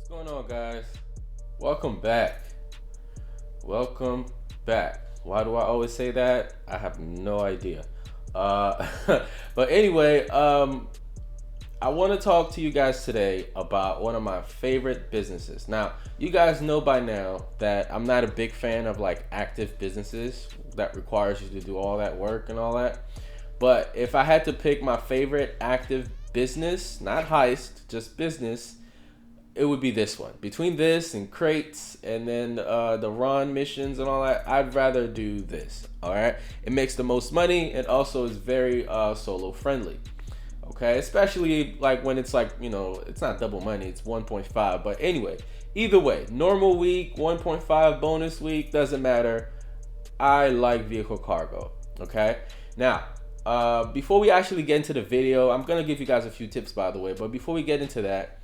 What's going on, guys? Welcome back. Welcome back. Why do I always say that? I have no idea. Uh, but anyway, I want to talk to you guys today about one of my favorite businesses. Now, you guys know by now that I'm not a big fan of like active businesses that requires you to do all that work and all that. But if I had to pick my favorite active business, not heist, just business, it would be this one. Between this and crates and then the run missions and all that, I'd rather do this. All right, it makes the most money and also is very solo friendly. Okay, especially like when it's like, it's not double money, it's 1.5. But anyway, either way, normal week, 1.5, bonus week, doesn't matter. I like vehicle cargo. Okay, now before we actually get into the video, I'm gonna give you guys a few tips, by the way. But before we get into that,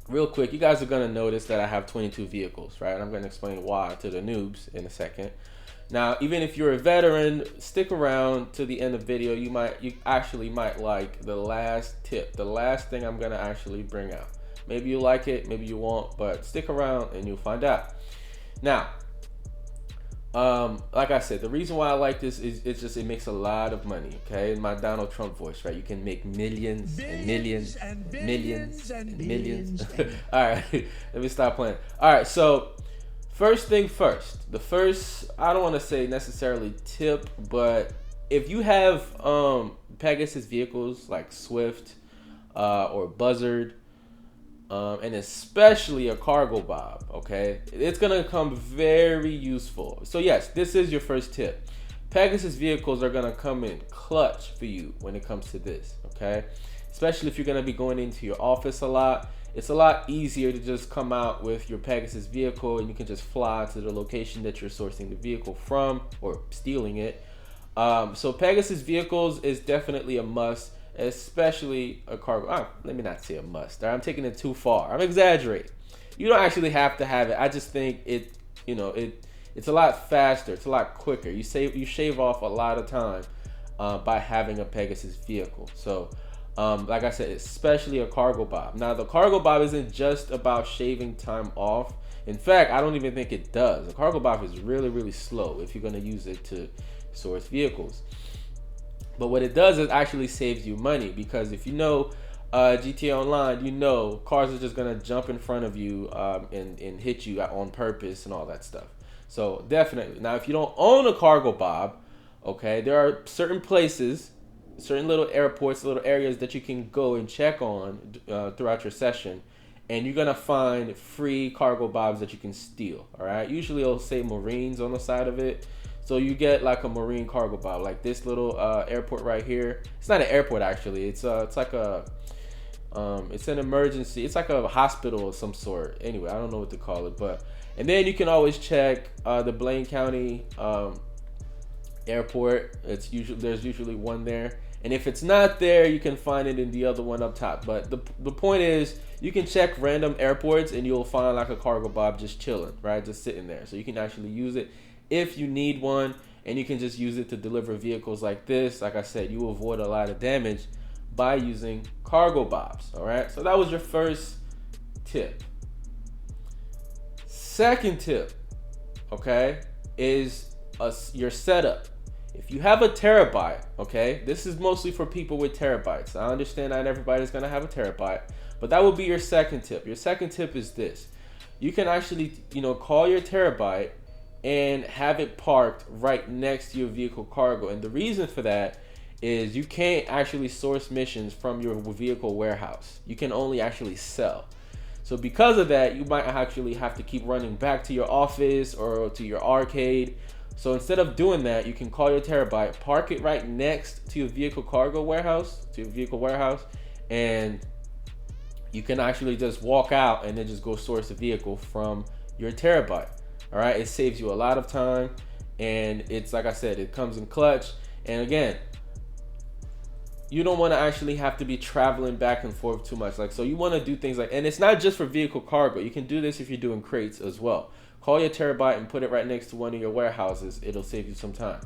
real quick, you guys are going to notice that I have 22 vehicles, right? And I'm going to explain why to the noobs in a second. Now, even if you're a veteran, stick around to the end of the video. You actually might like the last tip, the last thing I'm going to actually bring out. Maybe you like it, maybe you won't, but stick around and you'll find out. Now, like I said, the reason why I like this is it makes a lot of money. Okay, in my Donald Trump voice, right? You can make millions and millions and millions and millions. All right, let me stop playing. All right, so first thing first, the first, I don't want to say necessarily tip, but if you have Pegasus vehicles like Swift or Buzzard, and especially a Cargobob, okay? It's gonna come very useful. So yes, this is your first tip. Pegasus vehicles are gonna come in clutch for you when it comes to this, okay? Especially if you're gonna be going into your office a lot. It's a lot easier to just come out with your Pegasus vehicle and you can just fly to the location that you're sourcing the vehicle from or stealing it. So Pegasus vehicles is definitely a must, especially a cargo. Let me not say a must. I'm taking it too far. I'm exaggerating. You don't actually have to have it. I just think it's a lot faster. It's a lot quicker. You shave off a lot of time by having a Pegasus vehicle. So, like I said, especially a Cargobob. Now, the Cargobob isn't just about shaving time off. In fact, I don't even think it does. The Cargobob is really, really slow if you're going to use it to source vehicles. But what it does is actually saves you money, because if you know GTA Online, you know cars are just gonna jump in front of you and hit you on purpose and all that stuff. So definitely. Now, if you don't own a Cargobob, okay, there are certain places, certain little airports, little areas that you can go and check on throughout your session, and you're gonna find free Cargobobs that you can steal. All right. Usually it'll say Marines on the side of it. So you get like a Marine Cargobob, like this little airport right here. It's not an airport actually. It's like a it's an emergency. It's like a hospital of some sort. Anyway, I don't know what to call it, but and then you can always check the Blaine County airport. There's usually one there, and if it's not there, you can find it in the other one up top. But the point is, you can check random airports and you'll find like a Cargobob just chilling, right, just sitting there. So you can actually use it if you need one, and you can just use it to deliver vehicles like this. Like I said, you will avoid a lot of damage by using Cargobobs. All right, so that was your first tip. Second tip, okay, is your setup. If you have a Terabyte, okay, this is mostly for people with Terabytes. I understand not everybody's gonna have a Terabyte, but that would be your second tip. Your second tip is this: you can actually, call your Terabyte and have it parked right next to your vehicle cargo. And the reason for that is you can't actually source missions from your vehicle warehouse. You can only actually sell. So because of that, you might actually have to keep running back to your office or to your arcade. So instead of doing that, you can call your Terabyte, park it right next to your vehicle cargo warehouse, and you can actually just walk out and then just go source a vehicle from your Terabyte. All right, it saves you a lot of time, and it's like I said, it comes in clutch. And again, you don't want to actually have to be traveling back and forth too much. So you want to do things like, and it's not just for vehicle cargo. You can do this if you're doing crates as well. Call your Terabyte and put it right next to one of your warehouses. It'll save you some time.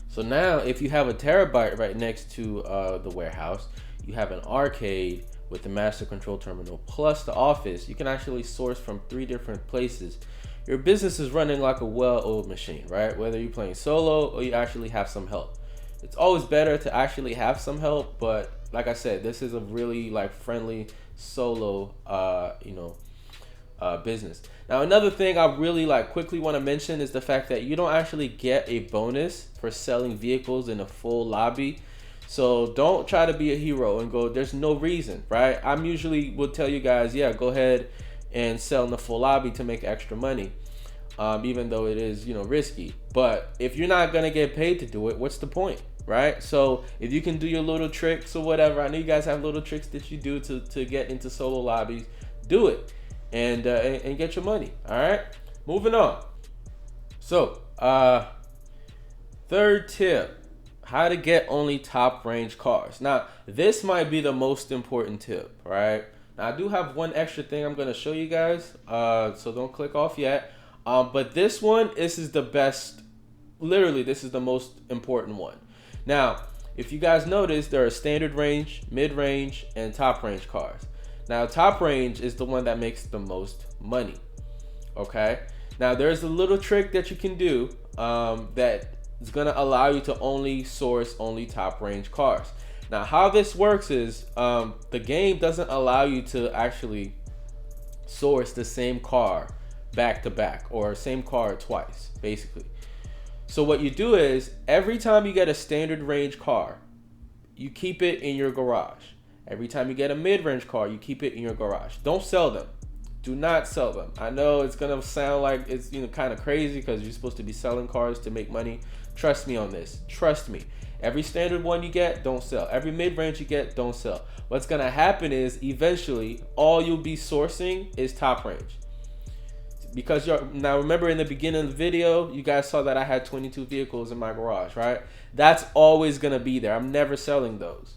So now, if you have a Terabyte right next to the warehouse, you have an arcade with the master control terminal plus the office, you can actually source from 3 different places. Your business is running like a well-oiled machine, right? Whether you're playing solo or you actually have some help. It's always better to actually have some help, but like I said, this is a really like friendly solo business. Now another thing I really like quickly want to mention is the fact that you don't actually get a bonus for selling vehicles in a full lobby. So don't try to be a hero and go, there's no reason, right? I'm usually will tell you guys, yeah, go ahead and sell in the full lobby to make extra money, even though it is, risky. But if you're not gonna get paid to do it, what's the point, right? So if you can do your little tricks or whatever, I know you guys have little tricks that you do to get into solo lobbies, do it and get your money. All right, moving on. So third tip, how to get only top range cars. Now this might be the most important tip, right? Now I do have one extra thing I'm going to show you guys, so don't click off yet, but this is the best. Literally, this is the most important one. Now if you guys notice, there are standard range, mid-range, and top range cars. Now top range is the one that makes the most money. Okay, now there's a little trick that you can do that is going to allow you to only source top range cars. Now how this works is the game doesn't allow you to actually source the same car back to back or same car twice, basically. So what you do is every time you get a standard range car, you keep it in your garage. Every time you get a mid-range car, you keep it in your garage. Don't sell them. Do not sell them. I know it's gonna sound like it's kind of crazy because you're supposed to be selling cars to make money. Trust me on this. Trust me. Every standard one you get, don't sell. Every mid-range you get, don't sell. What's gonna happen is eventually all you'll be sourcing is top range. Because now remember in the beginning of the video, you guys saw that I had 22 vehicles in my garage, right? That's always gonna be there. I'm never selling those.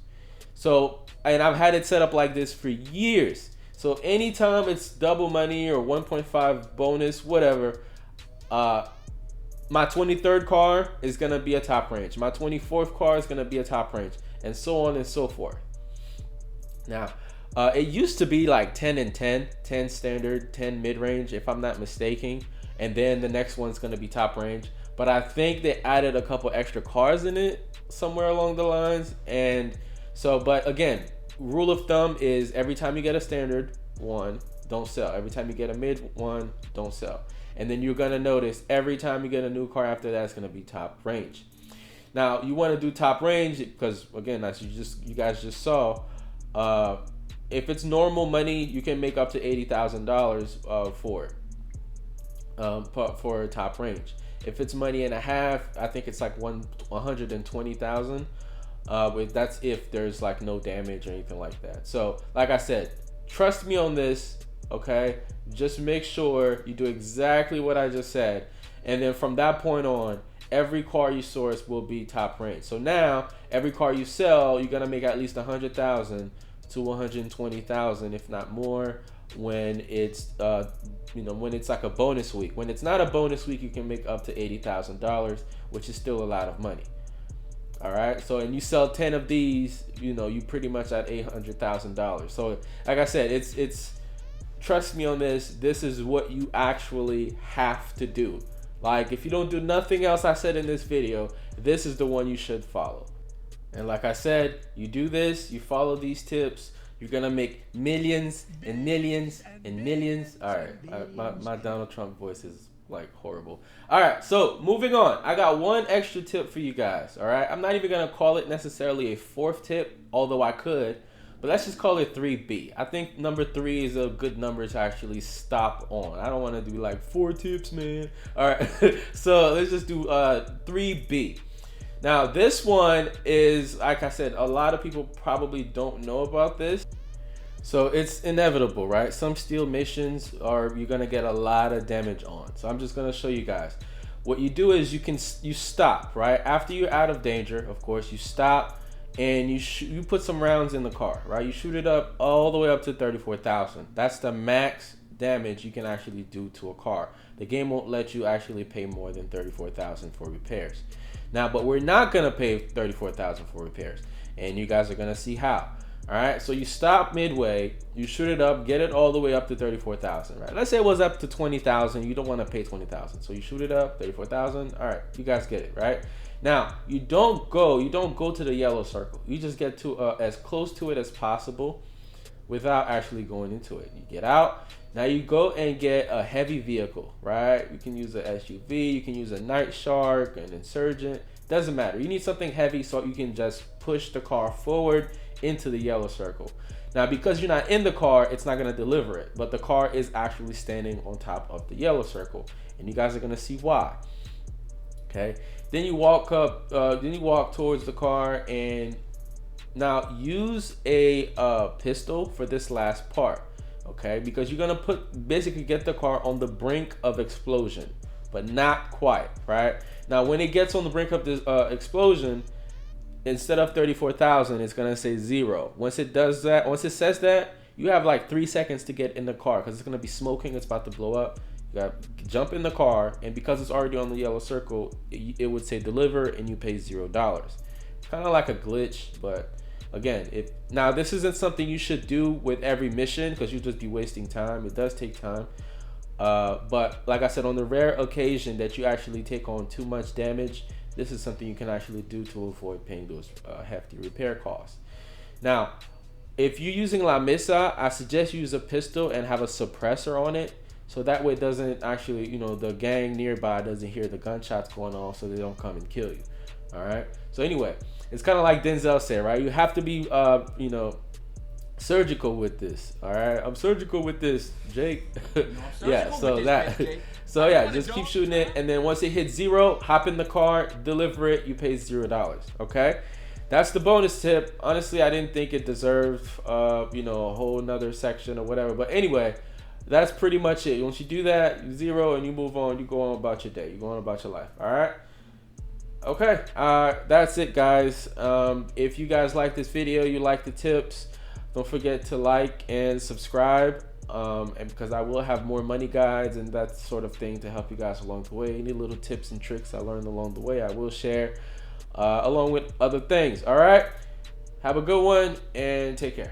So, and I've had it set up like this for years. So anytime it's double money or 1.5 bonus, whatever, my 23rd car is going to be a top range. My 24th car is going to be a top range, and so on and so forth. Now, it used to be like 10 and 10, 10 standard, 10 mid-range, if I'm not mistaken. And then the next one's going to be top range. But I think they added a couple extra cars in it somewhere along the lines. And so, but again, rule of thumb is every time you get a standard one, don't sell. Every time you get a mid one, don't sell. And then you're gonna notice every time you get a new car after that, it's gonna be top range. Now you want to do top range because again, as you guys just saw, if it's normal money, you can make up to $80,000 for it for top range. If it's money and a half, I think it's like 120,000. That's if there's like no damage or anything like that. So like I said, trust me on this, okay? Just make sure you do exactly what I just said, and then from that point on, every car you source will be top range. So now every car you sell, you're gonna make at least 100,000 to 120,000, if not more, when it's when it's like a bonus week. When it's not a bonus week, you can make up to $80,000, which is still a lot of money. All right, so and you sell 10 of these, you pretty much at $800,000. So like I said, it's trust me on this. This is what you actually have to do. Like if you don't do nothing else I said in this video, this is the one you should follow. And like I said, you do this, you follow these tips, you're gonna make millions and millions and millions. All right, my Donald Trump voice is like horrible. All right, so moving on. I got one extra tip for you guys. All right, I'm not even gonna call it necessarily a fourth tip, although I could, but let's just call it 3B. I think number 3 is a good number to actually stop on. I don't want to do like 4 tips, man. All right, so let's just do 3B. Now this one is, like I said, a lot of people probably don't know about this. So it's inevitable, right? Some steal missions are you're gonna get a lot of damage on. So I'm just gonna show you guys. What you do is you stop, right? After you're out of danger, of course, you stop and you put some rounds in the car, right? You shoot it up all the way up to 34,000. That's the max damage you can actually do to a car. The game won't let you actually pay more than 34,000 for repairs. Now, but we're not gonna pay 34,000 for repairs, and you guys are gonna see how. All right, so you stop midway, you shoot it up, get it all the way up to 34,000, right? Let's say it was up to 20,000. You don't want to pay 20,000, so you shoot it up 34,000. All right, you guys get it, right? Now you don't go to the yellow circle. You just get to as close to it as possible without actually going into it. You get out. Now you go and get a heavy vehicle, right? You can use an SUV, you can use a Night Shark, an Insurgent. Doesn't matter. You need something heavy so you can just push the car forward into the yellow circle. Now, because you're not in the car, it's not going to deliver it, but the car is actually standing on top of the yellow circle, and you guys are going to see why. Okay. Then you walk up. Then you walk towards the car, and now use a pistol for this last part. Okay, because you're gonna basically get the car on the brink of explosion, but not quite, right? Now, when it gets on the brink of this explosion, instead of 34,000, it's gonna say 0. Once it does that, once it says that, you have like 3 seconds to get in the car because it's gonna be smoking. It's about to blow up. You got to jump in the car, and because it's already on the yellow circle, it would say deliver, and you pay $0. Kind of like a glitch, but again, now this isn't something you should do with every mission because you'll just be wasting time. It does take time, but like I said, on the rare occasion that you actually take on too much damage, this is something you can actually do to avoid paying those hefty repair costs. Now, if you're using La Mesa, I suggest you use a pistol and have a suppressor on it, so that way it doesn't actually, the gang nearby doesn't hear the gunshots going on, so they don't come and kill you. All right. So anyway, it's kind of like Denzel said, right? You have to be, surgical with this. All right. I'm surgical with this, Jake. Yeah. So just keep shooting it, and then once it hits 0, hop in the car, deliver it. You pay $0. Okay. That's the bonus tip. Honestly, I didn't think it deserved, a whole nother section or whatever. But anyway, that's pretty much it. Once you do that, 0, and you move on. You go on about your day. You go on about your life. All right. Okay, that's it, guys. If you guys like this video, you like the tips, don't forget to like and subscribe, and because I will have more money guides and that sort of thing to help you guys along the way. Any little tips and tricks I learned along the way, I will share along with other things. All right, have a good one and take care.